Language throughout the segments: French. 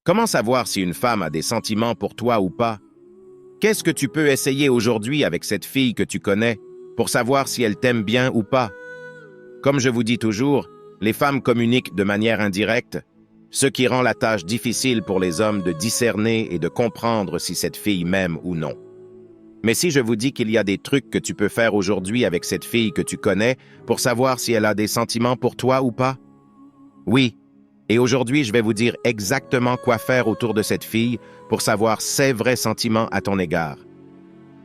Comment savoir si une femme a des sentiments pour toi ou pas? Qu'est-ce que tu peux essayer aujourd'hui avec cette fille que tu connais pour savoir si elle t'aime bien ou pas? Comme je vous dis toujours, les femmes communiquent de manière indirecte, ce qui rend la tâche difficile pour les hommes de discerner et de comprendre si cette fille m'aime ou non. Mais si je vous dis qu'il y a des trucs que tu peux faire aujourd'hui avec cette fille que tu connais pour savoir si elle a des sentiments pour toi ou pas? Oui. Et aujourd'hui, je vais vous dire exactement quoi faire autour de cette fille pour savoir ses vrais sentiments à ton égard.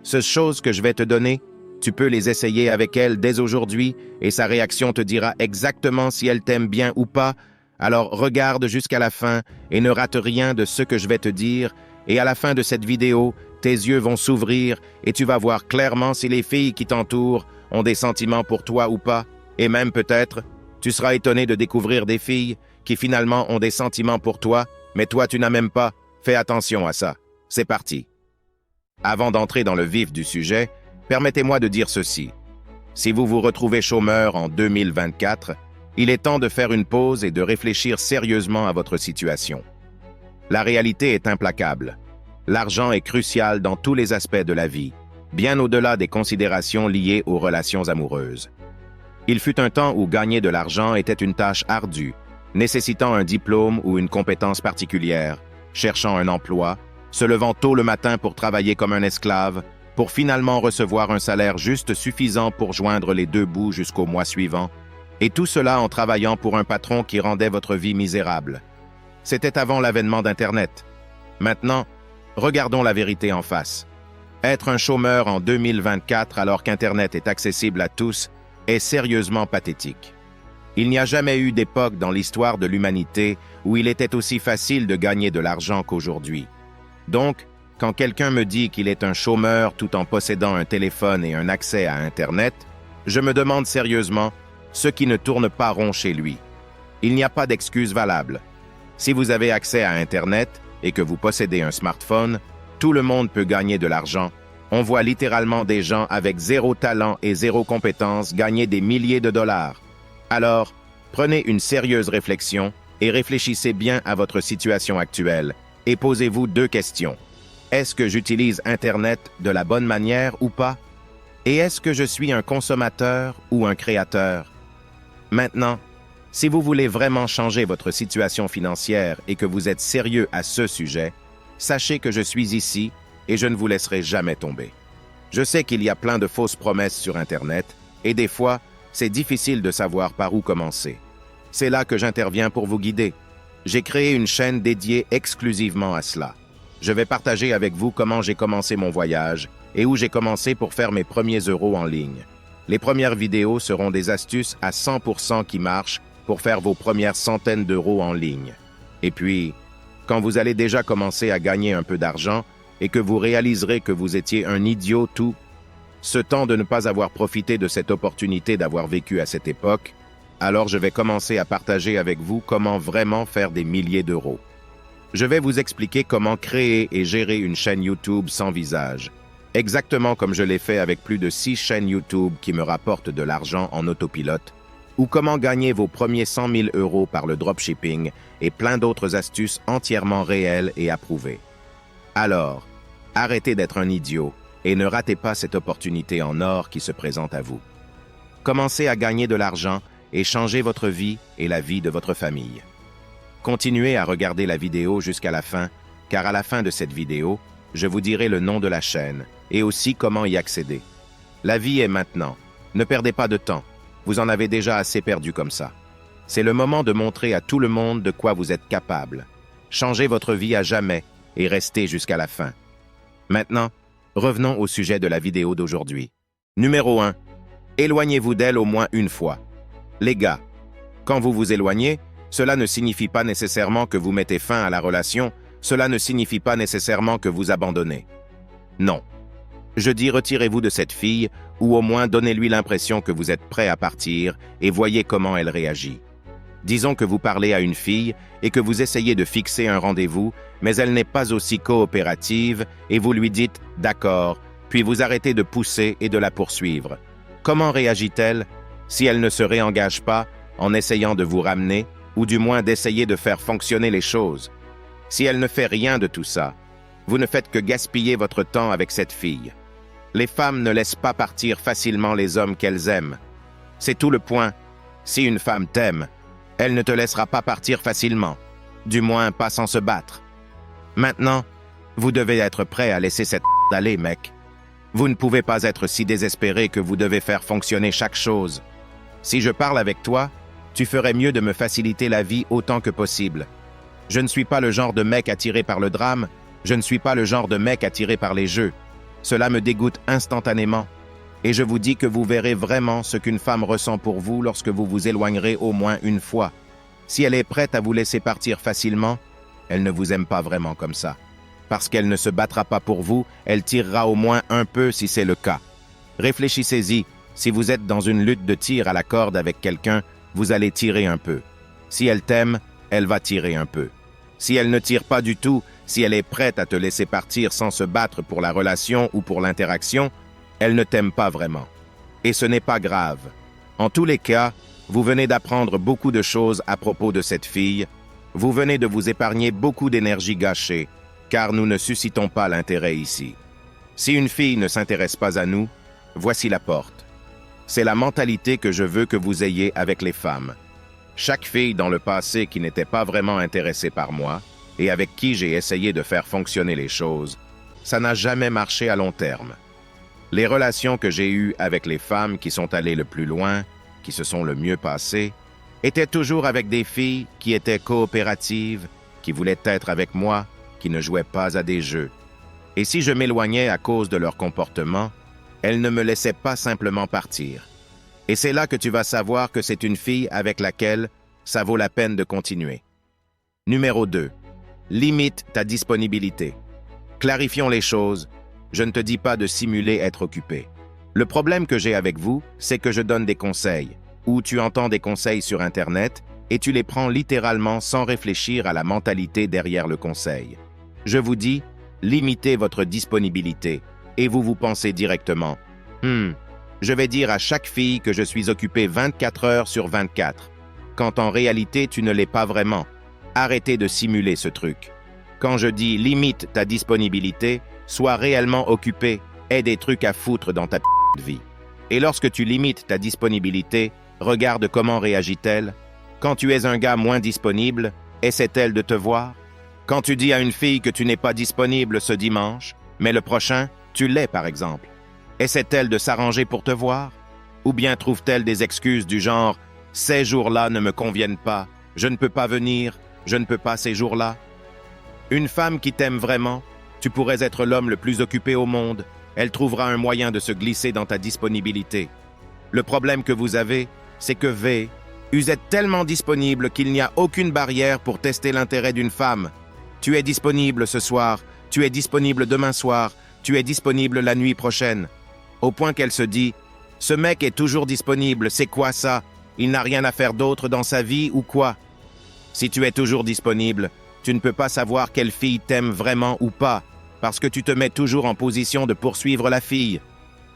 Ces choses que je vais te donner, tu peux les essayer avec elle dès aujourd'hui et sa réaction te dira exactement si elle t'aime bien ou pas. Alors regarde jusqu'à la fin et ne rate rien de ce que je vais te dire. Et à la fin de cette vidéo, tes yeux vont s'ouvrir et tu vas voir clairement si les filles qui t'entourent ont des sentiments pour toi ou pas. Et même peut-être, tu seras étonné de découvrir des filles qui finalement ont des sentiments pour toi, mais toi tu n'as même pas. Fais attention à ça. C'est parti. Avant d'entrer dans le vif du sujet, permettez-moi de dire ceci. Si vous vous retrouvez chômeur en 2024, il est temps de faire une pause et de réfléchir sérieusement à votre situation. La réalité est implacable. L'argent est crucial dans tous les aspects de la vie, bien au-delà des considérations liées aux relations amoureuses. Il fut un temps où gagner de l'argent était une tâche ardue, nécessitant un diplôme ou une compétence particulière, cherchant un emploi, se levant tôt le matin pour travailler comme un esclave, pour finalement recevoir un salaire juste suffisant pour joindre les deux bouts jusqu'au mois suivant, et tout cela en travaillant pour un patron qui rendait votre vie misérable. C'était avant l'avènement d'Internet. Maintenant, regardons la vérité en face. Être un chômeur en 2024 alors qu'Internet est accessible à tous est sérieusement pathétique. Il n'y a jamais eu d'époque dans l'histoire de l'humanité où il était aussi facile de gagner de l'argent qu'aujourd'hui. Donc, quand quelqu'un me dit qu'il est un chômeur tout en possédant un téléphone et un accès à Internet, je me demande sérieusement ce qui ne tourne pas rond chez lui. Il n'y a pas d'excuse valable. Si vous avez accès à Internet et que vous possédez un smartphone, tout le monde peut gagner de l'argent. On voit littéralement des gens avec zéro talent et zéro compétence gagner des milliers de dollars. Alors, prenez une sérieuse réflexion et réfléchissez bien à votre situation actuelle et posez-vous deux questions. Est-ce que j'utilise Internet de la bonne manière ou pas? Et est-ce que je suis un consommateur ou un créateur? Maintenant, si vous voulez vraiment changer votre situation financière et que vous êtes sérieux à ce sujet, sachez que je suis ici et je ne vous laisserai jamais tomber. Je sais qu'il y a plein de fausses promesses sur Internet et des fois, c'est difficile de savoir par où commencer. C'est là que j'interviens pour vous guider. J'ai créé une chaîne dédiée exclusivement à cela. Je vais partager avec vous comment j'ai commencé mon voyage et où j'ai commencé pour faire mes premiers euros en ligne. Les premières vidéos seront des astuces à 100% qui marchent pour faire vos premières centaines d'euros en ligne. Et puis, quand vous allez déjà commencer à gagner un peu d'argent et que vous réaliserez que vous étiez un idiot tout, ce temps de ne pas avoir profité de cette opportunité d'avoir vécu à cette époque, alors je vais commencer à partager avec vous comment vraiment faire des milliers d'euros. Je vais vous expliquer comment créer et gérer une chaîne YouTube sans visage, exactement comme je l'ai fait avec plus de 6 chaînes YouTube qui me rapportent de l'argent en autopilote, ou comment gagner vos premiers 100 000 euros par le dropshipping et plein d'autres astuces entièrement réelles et approuvées. Alors, arrêtez d'être un idiot et ne ratez pas cette opportunité en or qui se présente à vous. Commencez à gagner de l'argent et changez votre vie et la vie de votre famille. Continuez à regarder la vidéo jusqu'à la fin, car à la fin de cette vidéo, je vous dirai le nom de la chaîne et aussi comment y accéder. La vie est maintenant. Ne perdez pas de temps. Vous en avez déjà assez perdu comme ça. C'est le moment de montrer à tout le monde de quoi vous êtes capable. Changez votre vie à jamais et restez jusqu'à la fin. Maintenant, revenons au sujet de la vidéo d'aujourd'hui. Numéro 1. Éloignez-vous d'elle au moins une fois. Les gars, quand vous vous éloignez, cela ne signifie pas nécessairement que vous mettez fin à la relation, cela ne signifie pas nécessairement que vous abandonnez. Non. Je dis retirez-vous de cette fille, ou au moins donnez-lui l'impression que vous êtes prêt à partir et voyez comment elle réagit. Disons que vous parlez à une fille et que vous essayez de fixer un rendez-vous, mais elle n'est pas aussi coopérative et vous lui dites « d'accord », puis vous arrêtez de pousser et de la poursuivre. Comment réagit-elle si elle ne se réengage pas en essayant de vous ramener ou du moins d'essayer de faire fonctionner les choses? Si elle ne fait rien de tout ça, vous ne faites que gaspiller votre temps avec cette fille. Les femmes ne laissent pas partir facilement les hommes qu'elles aiment. C'est tout le point. Si une femme t'aime, elle ne te laissera pas partir facilement, du moins pas sans se battre. Maintenant, vous devez être prêt à laisser cette aller, mec. Vous ne pouvez pas être si désespéré que vous devez faire fonctionner chaque chose. Si je parle avec toi, tu ferais mieux de me faciliter la vie autant que possible. Je ne suis pas le genre de mec attiré par le drame, je ne suis pas le genre de mec attiré par les jeux. Cela me dégoûte instantanément. Et je vous dis que vous verrez vraiment ce qu'une femme ressent pour vous lorsque vous vous éloignerez au moins une fois. Si elle est prête à vous laisser partir facilement, elle ne vous aime pas vraiment comme ça. Parce qu'elle ne se battra pas pour vous, elle tirera au moins un peu si c'est le cas. Réfléchissez-y, si vous êtes dans une lutte de tir à la corde avec quelqu'un, vous allez tirer un peu. Si elle t'aime, elle va tirer un peu. Si elle ne tire pas du tout, si elle est prête à te laisser partir sans se battre pour la relation ou pour l'interaction, elle ne t'aime pas vraiment. Et ce n'est pas grave. En tous les cas, vous venez d'apprendre beaucoup de choses à propos de cette fille. Vous venez de vous épargner beaucoup d'énergie gâchée, car nous ne suscitons pas l'intérêt ici. Si une fille ne s'intéresse pas à nous, voici la porte. C'est la mentalité que je veux que vous ayez avec les femmes. Chaque fille dans le passé qui n'était pas vraiment intéressée par moi, et avec qui j'ai essayé de faire fonctionner les choses, ça n'a jamais marché à long terme. Les relations que j'ai eues avec les femmes qui sont allées le plus loin, qui se sont le mieux passées, étaient toujours avec des filles qui étaient coopératives, qui voulaient être avec moi, qui ne jouaient pas à des jeux. Et si je m'éloignais à cause de leur comportement, elles ne me laissaient pas simplement partir. Et c'est là que tu vas savoir que c'est une fille avec laquelle ça vaut la peine de continuer. Numéro 2. Limite ta disponibilité. Clarifions les choses. Je ne te dis pas de simuler être occupé. Le problème que j'ai avec vous, c'est que je donne des conseils, ou tu entends des conseils sur Internet et tu les prends littéralement sans réfléchir à la mentalité derrière le conseil. Je vous dis, limitez votre disponibilité et vous pensez directement « je vais dire à chaque fille que je suis occupé 24 heures sur 24 », quand en réalité tu ne l'es pas vraiment. Arrêtez de simuler ce truc. Quand je dis « limite ta disponibilité », sois réellement occupé, aie des trucs à foutre dans ta vie. Et lorsque tu limites ta disponibilité, regarde comment réagit-elle. Quand tu es un gars moins disponible, essaie-t-elle de te voir? Quand tu dis à une fille que tu n'es pas disponible ce dimanche, mais le prochain, tu l'es par exemple, essaie-t-elle de s'arranger pour te voir? Ou bien trouve-t-elle des excuses du genre « ces jours-là ne me conviennent pas, je ne peux pas venir, je ne peux pas ces jours-là ». Une femme qui t'aime vraiment, tu pourrais être l'homme le plus occupé au monde, elle trouvera un moyen de se glisser dans ta disponibilité. Le problème que vous avez, c'est que vous êtes tellement disponible qu'il n'y a aucune barrière pour tester l'intérêt d'une femme. Tu es disponible ce soir, tu es disponible demain soir, tu es disponible la nuit prochaine. Au point qu'elle se dit « ce mec est toujours disponible, c'est quoi ça? Il n'a rien à faire d'autre dans sa vie ou quoi ?» Si tu es toujours disponible, tu ne peux pas savoir quelle fille t'aime vraiment ou pas, parce que tu te mets toujours en position de poursuivre la fille.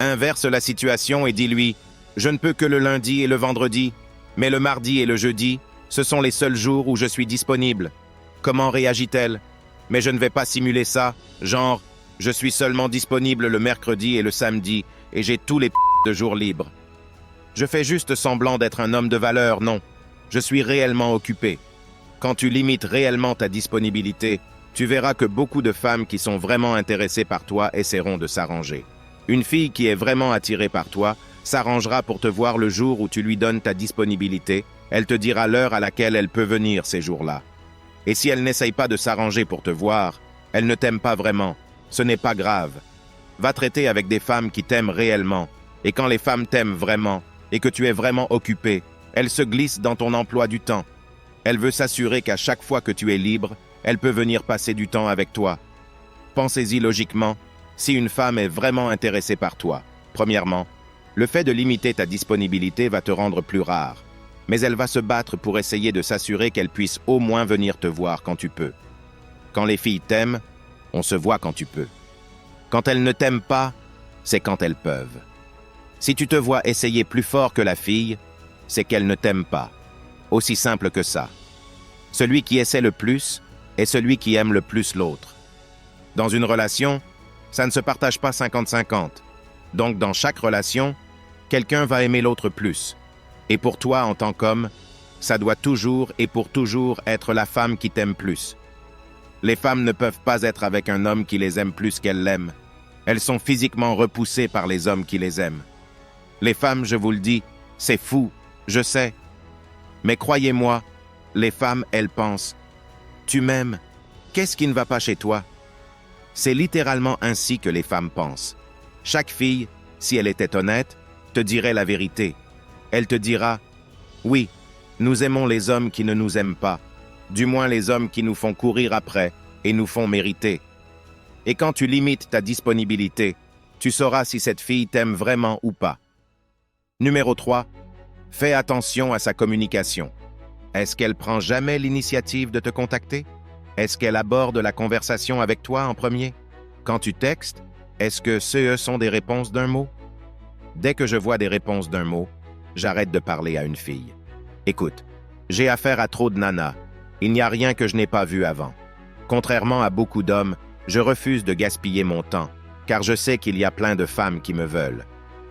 Inverse la situation et dis-lui « je ne peux que le lundi et le vendredi, mais le mardi et le jeudi, ce sont les seuls jours où je suis disponible. » Comment réagit-elle? Mais je ne vais pas simuler ça, genre « je suis seulement disponible le mercredi et le samedi, et j'ai tous les de jours libres. » Je fais juste semblant d'être un homme de valeur, non. Je suis réellement occupé. Quand tu limites réellement ta disponibilité, tu verras que beaucoup de femmes qui sont vraiment intéressées par toi essaieront de s'arranger. Une fille qui est vraiment attirée par toi s'arrangera pour te voir le jour où tu lui donnes ta disponibilité. Elle te dira l'heure à laquelle elle peut venir ces jours-là. Et si elle n'essaye pas de s'arranger pour te voir, elle ne t'aime pas vraiment. Ce n'est pas grave. Va traiter avec des femmes qui t'aiment réellement. Et quand les femmes t'aiment vraiment, et que tu es vraiment occupé, elles se glissent dans ton emploi du temps. Elle veut s'assurer qu'à chaque fois que tu es libre, elle peut venir passer du temps avec toi. Pensez-y logiquement, si une femme est vraiment intéressée par toi, premièrement, le fait de limiter ta disponibilité va te rendre plus rare, mais elle va se battre pour essayer de s'assurer qu'elle puisse au moins venir te voir quand tu peux. Quand les filles t'aiment, on se voit quand tu peux. Quand elles ne t'aiment pas, c'est quand elles peuvent. Si tu te vois essayer plus fort que la fille, c'est qu'elle ne t'aime pas. Aussi simple que ça. Celui qui essaie le plus, est celui qui aime le plus l'autre. Dans une relation, ça ne se partage pas 50-50. Donc, dans chaque relation, quelqu'un va aimer l'autre plus. Et pour toi, en tant qu'homme, ça doit toujours et pour toujours être la femme qui t'aime plus. Les femmes ne peuvent pas être avec un homme qui les aime plus qu'elles l'aiment. Elles sont physiquement repoussées par les hommes qui les aiment. Les femmes, je vous le dis, c'est fou, je sais. Mais croyez-moi, les femmes, elles pensent « Tu m'aimes, qu'est-ce qui ne va pas chez toi ?» C'est littéralement ainsi que les femmes pensent. Chaque fille, si elle était honnête, te dirait la vérité. Elle te dira « Oui, nous aimons les hommes qui ne nous aiment pas, du moins les hommes qui nous font courir après et nous font mériter. » Et quand tu limites ta disponibilité, tu sauras si cette fille t'aime vraiment ou pas. Numéro 3. Fais attention à sa communication. Est-ce qu'elle prend jamais l'initiative de te contacter? Est-ce qu'elle aborde la conversation avec toi en premier? Quand tu textes, est-ce que ce sont des réponses d'un mot? Dès que je vois des réponses d'un mot, j'arrête de parler à une fille. Écoute, j'ai affaire à trop de nanas. Il n'y a rien que je n'ai pas vu avant. Contrairement à beaucoup d'hommes, je refuse de gaspiller mon temps, car je sais qu'il y a plein de femmes qui me veulent.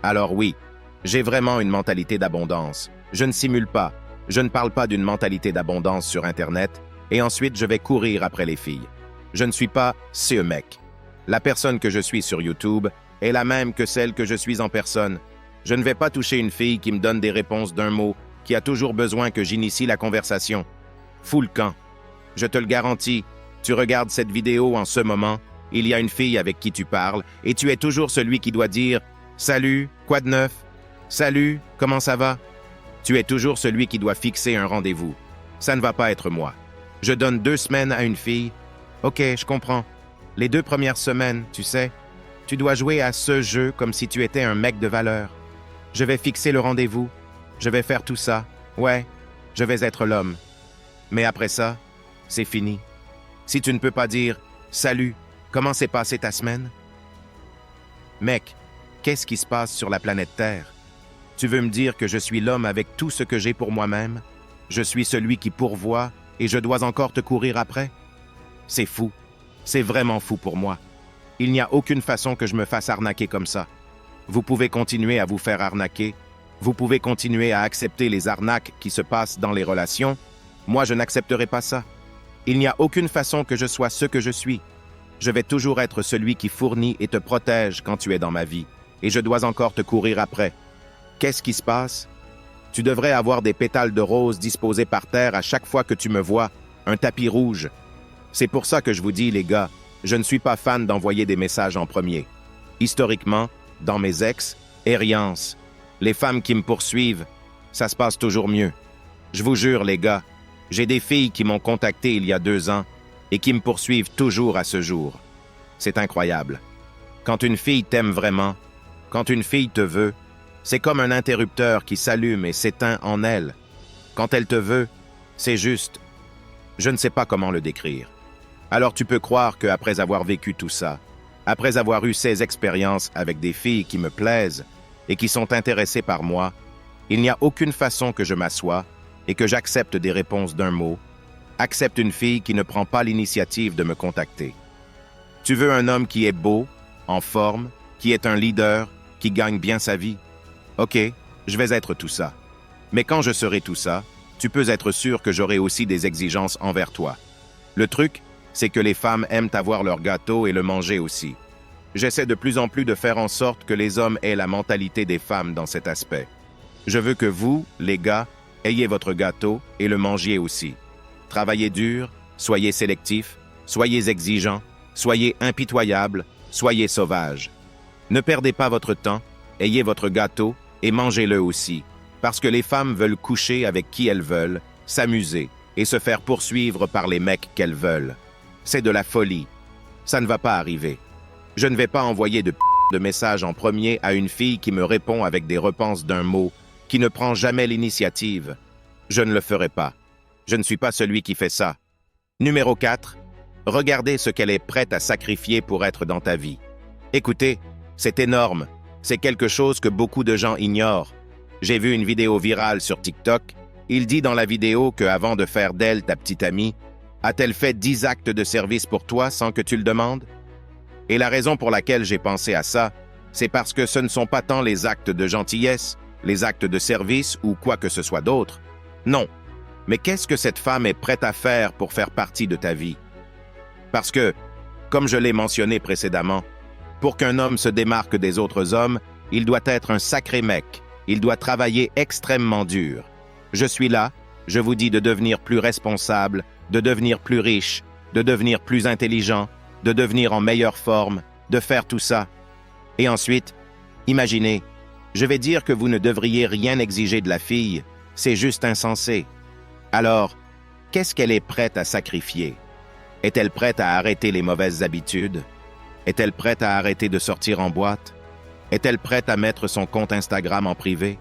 Alors oui, j'ai vraiment une mentalité d'abondance. Je ne simule pas. Je ne parle pas d'une mentalité d'abondance sur Internet, et ensuite je vais courir après les filles. Je ne suis pas ce mec. La personne que je suis sur YouTube est la même que celle que je suis en personne. Je ne vais pas toucher une fille qui me donne des réponses d'un mot, qui a toujours besoin que j'initie la conversation. Fous le camp. Je te le garantis, tu regardes cette vidéo en ce moment, il y a une fille avec qui tu parles, et tu es toujours celui qui doit dire « Salut, quoi de neuf? Salut, comment ça va ?» Tu es toujours celui qui doit fixer un rendez-vous. Ça ne va pas être moi. Je donne 2 semaines à une fille. Ok, je comprends. Les 2 premières semaines, tu sais, tu dois jouer à ce jeu comme si tu étais un mec de valeur. Je vais fixer le rendez-vous. Je vais faire tout ça. Ouais, je vais être l'homme. Mais après ça, c'est fini. Si tu ne peux pas dire « Salut, comment s'est passée ta semaine ?» Mec, qu'est-ce qui se passe sur la planète Terre? Tu veux me dire que je suis l'homme avec tout ce que j'ai pour moi-même? Je suis celui qui pourvoit et je dois encore te courir après? C'est fou. C'est vraiment fou pour moi. Il n'y a aucune façon que je me fasse arnaquer comme ça. Vous pouvez continuer à vous faire arnaquer. Vous pouvez continuer à accepter les arnaques qui se passent dans les relations. Moi, je n'accepterai pas ça. Il n'y a aucune façon que je sois ce que je suis. Je vais toujours être celui qui fournit et te protège quand tu es dans ma vie, et je dois encore te courir après. Qu'est-ce qui se passe? Tu devrais avoir des pétales de rose disposés par terre à chaque fois que tu me vois, un tapis rouge. C'est pour ça que je vous dis, les gars, je ne suis pas fan d'envoyer des messages en premier. Historiquement, dans mes ex-ériences, les femmes qui me poursuivent, ça se passe toujours mieux. Je vous jure, les gars, j'ai des filles qui m'ont contacté il y a 2 ans et qui me poursuivent toujours à ce jour. C'est incroyable. Quand une fille t'aime vraiment, quand une fille te veut, c'est comme un interrupteur qui s'allume et s'éteint en elle. Quand elle te veut, c'est juste. Je ne sais pas comment le décrire. Alors tu peux croire qu'après avoir vécu tout ça, après avoir eu ces expériences avec des filles qui me plaisent et qui sont intéressées par moi, il n'y a aucune façon que je m'assoie et que j'accepte des réponses d'un mot, accepte une fille qui ne prend pas l'initiative de me contacter. Tu veux un homme qui est beau, en forme, qui est un leader, qui gagne bien sa vie? Ok, je vais être tout ça. Mais quand je serai tout ça, tu peux être sûr que j'aurai aussi des exigences envers toi. Le truc, c'est que les femmes aiment avoir leur gâteau et le manger aussi. J'essaie de plus en plus de faire en sorte que les hommes aient la mentalité des femmes dans cet aspect. Je veux que vous, les gars, ayez votre gâteau et le mangiez aussi. Travaillez dur, soyez sélectifs, soyez exigeants, soyez impitoyables, soyez sauvages. Ne perdez pas votre temps, ayez votre gâteau et mangez-le aussi, parce que les femmes veulent coucher avec qui elles veulent, s'amuser et se faire poursuivre par les mecs qu'elles veulent. C'est de la folie. Ça ne va pas arriver. Je ne vais pas envoyer de messages en premier à une fille qui me répond avec des repenses d'un mot, qui ne prend jamais l'initiative. Je ne le ferai pas. Je ne suis pas celui qui fait ça. Numéro 4. Regardez ce qu'elle est prête à sacrifier pour être dans ta vie. Écoutez, c'est énorme. C'est quelque chose que beaucoup de gens ignorent. J'ai vu une vidéo virale sur TikTok. Il dit dans la vidéo qu'avant de faire d'elle ta petite amie, A-t-elle fait 10 actes de service pour toi sans que tu le demandes? Et la raison pour laquelle j'ai pensé à ça, c'est parce que ce ne sont pas tant les actes de gentillesse, les actes de service ou quoi que ce soit d'autre. Non. Mais qu'est-ce que cette femme est prête à faire pour faire partie de ta vie? Parce que, comme je l'ai mentionné précédemment, pour qu'un homme se démarque des autres hommes, il doit être un sacré mec. Il doit travailler extrêmement dur. Je suis là, je vous dis de devenir plus responsable, de devenir plus riche, de devenir plus intelligent, de devenir en meilleure forme, de faire tout ça. Et ensuite, imaginez, je vais dire que vous ne devriez rien exiger de la fille, c'est juste insensé. Alors, qu'est-ce qu'elle est prête à sacrifier? Est-elle prête à arrêter les mauvaises habitudes? Est-elle prête à arrêter de sortir en boîte? Est-elle prête à mettre son compte Instagram en privé?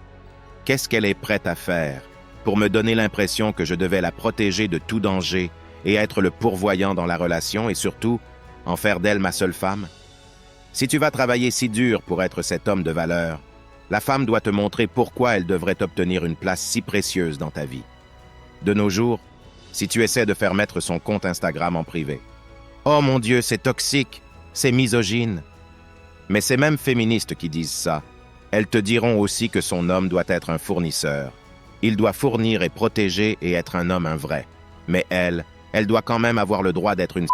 Qu'est-ce qu'elle est prête à faire pour me donner l'impression que je devais la protéger de tout danger et être le pourvoyant dans la relation et surtout, en faire d'elle ma seule femme? Si tu vas travailler si dur pour être cet homme de valeur, la femme doit te montrer pourquoi elle devrait obtenir une place si précieuse dans ta vie. De nos jours, si tu essaies de faire mettre son compte Instagram en privé. Oh mon Dieu, c'est toxique, c'est misogyne. Mais ces mêmes féministes qui disent ça, elles te diront aussi que son homme doit être un fournisseur. Il doit fournir et protéger et être un homme un vrai. Mais elle doit quand même avoir le droit d'être une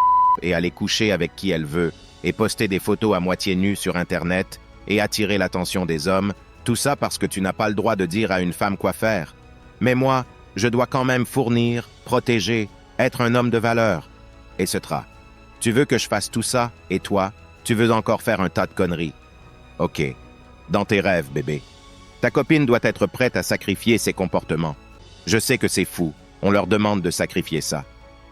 et aller coucher avec qui elle veut et poster des photos à moitié nues sur Internet et attirer l'attention des hommes, tout ça parce que tu n'as pas le droit de dire à une femme quoi faire. Mais moi, je dois quand même fournir, protéger, être un homme de valeur. Etc. Tu veux que je fasse tout ça, et toi, tu veux encore faire un tas de conneries. Ok, dans tes rêves, bébé. Ta copine doit être prête à sacrifier ses comportements. Je sais que c'est fou, on leur demande de sacrifier ça.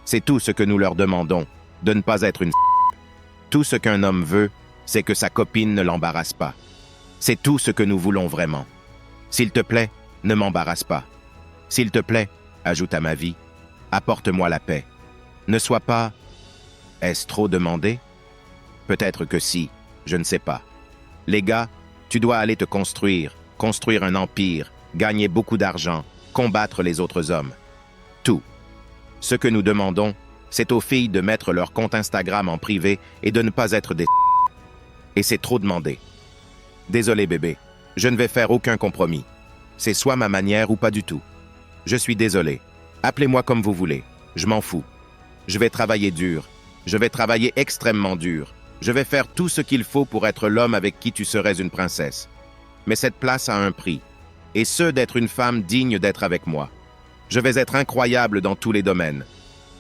C'est tout ce que nous leur demandons, de ne pas être une Tout ce qu'un homme veut, c'est que sa copine ne l'embarrasse pas. C'est tout ce que nous voulons vraiment. S'il te plaît, ne m'embarrasse pas. S'il te plaît, ajoute à ma vie, apporte-moi la paix. Ne sois pas... Est-ce trop demandé? Peut-être que si, je ne sais pas. Les gars, tu dois aller te construire un empire, gagner beaucoup d'argent, combattre les autres hommes. Tout. Ce que nous demandons, c'est aux filles de mettre leur compte Instagram en privé et de ne pas être des... Et c'est trop demandé. Désolé bébé, je ne vais faire aucun compromis. C'est soit ma manière ou pas du tout. Je suis désolé. Appelez-moi comme vous voulez. Je m'en fous. Je vais travailler dur. Je vais travailler extrêmement dur. Je vais faire tout ce qu'il faut pour être l'homme avec qui tu serais une princesse. Mais cette place a un prix. Et ce d'être une femme digne d'être avec moi. Je vais être incroyable dans tous les domaines.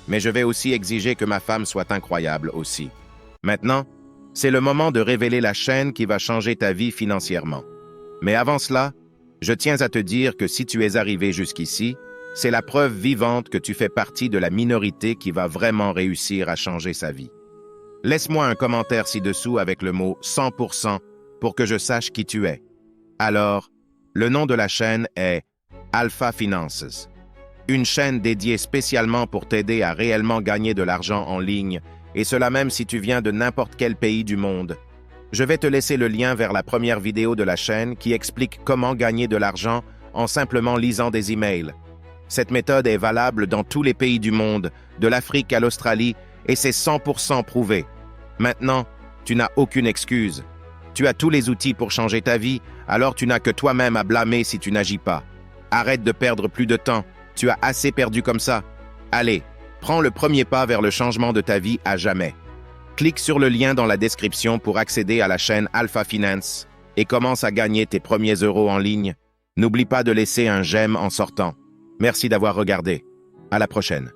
Mais je vais aussi exiger que ma femme soit incroyable aussi. Maintenant, c'est le moment de révéler la chaîne qui va changer ta vie financièrement. Mais avant cela, je tiens à te dire que si tu es arrivé jusqu'ici, c'est la preuve vivante que tu fais partie de la minorité qui va vraiment réussir à changer sa vie. Laisse-moi un commentaire ci-dessous avec le mot 100% pour que je sache qui tu es. Alors, le nom de la chaîne est Alpha Finances, une chaîne dédiée spécialement pour t'aider à réellement gagner de l'argent en ligne, et cela même si tu viens de n'importe quel pays du monde. Je vais te laisser le lien vers la première vidéo de la chaîne qui explique comment gagner de l'argent en simplement lisant des emails. Cette méthode est valable dans tous les pays du monde, de l'Afrique à l'Australie, et c'est 100% prouvé. Maintenant, tu n'as aucune excuse. Tu as tous les outils pour changer ta vie, alors tu n'as que toi-même à blâmer si tu n'agis pas. Arrête de perdre plus de temps, tu as assez perdu comme ça. Allez, prends le premier pas vers le changement de ta vie à jamais. Clique sur le lien dans la description pour accéder à la chaîne Alpha Finance et commence à gagner tes premiers euros en ligne. N'oublie pas de laisser un j'aime en sortant. Merci d'avoir regardé. À la prochaine.